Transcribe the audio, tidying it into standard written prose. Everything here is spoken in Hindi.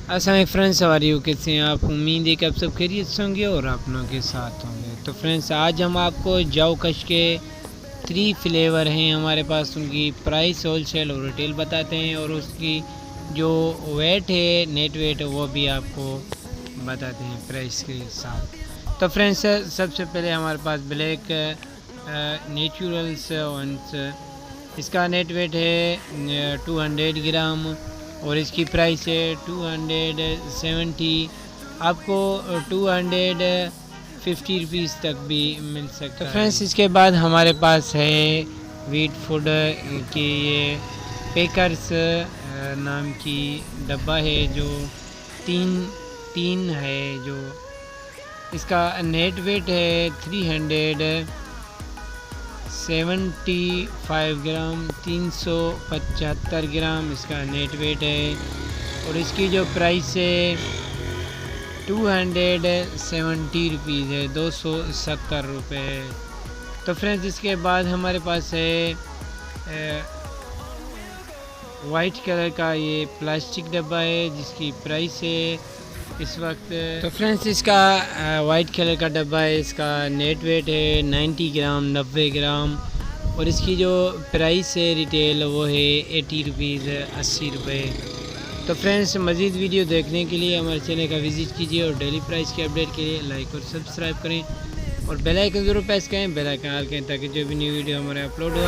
अस्सलाम फ्रेंड्स, हमारी यू कैसे हैं आप। उम्मीद है कि आप सब खैरियत से होंगे और आप लोगों के साथ होंगे। तो फ्रेंड्स, आज हम आपको जाओ कश के 3 फ्लेवर हैं हमारे पास, उनकी प्राइस होलसेल और रिटेल बताते हैं और उसकी जो वेट है, नेट वेट है, वो भी आपको बताते हैं प्राइस के साथ। तो फ्रेंड्स, सबसे पहले हमारे पास ब्लैक नेचुरल्स वंस, इसका नेट वेट है 200 ग्राम और इसकी प्राइस है 270। आपको 250 रुपीज़ तक भी मिल सकता है। तो फ्रेंड्स, इसके बाद हमारे पास है वीट फूड की ये पेकर्स नाम की डब्बा है, जो तीन है, जो इसका नेट वेट है 375 ग्राम, 375 ग्राम इसका नेट वेट है और इसकी जो प्राइस है 270 रुपीज़ है, 270 रुपये। तो फ्रेंड्स, इसके बाद हमारे पास है वाइट कलर का ये प्लास्टिक डब्बा है, जिसकी प्राइस है इस वक्त। तो फ्रेंड्स, इसका वाइट कलर का डब्बा है, इसका नेट वेट है 90 ग्राम, 90 ग्राम और इसकी जो प्राइस है रिटेल वो है 80 रुपीज़, 80 रुपये। तो फ्रेंड्स, मज़ीद वीडियो देखने के लिए हमारे चैनल का विज़िट कीजिए और डेली प्राइस के अपडेट के लिए लाइक और सब्सक्राइब करें और बेल आइकन ज़रूर प्रेस करें, बेल आइकन ऑल करें, ताकि जो भी न्यू वीडियो हमारे अपलोड हो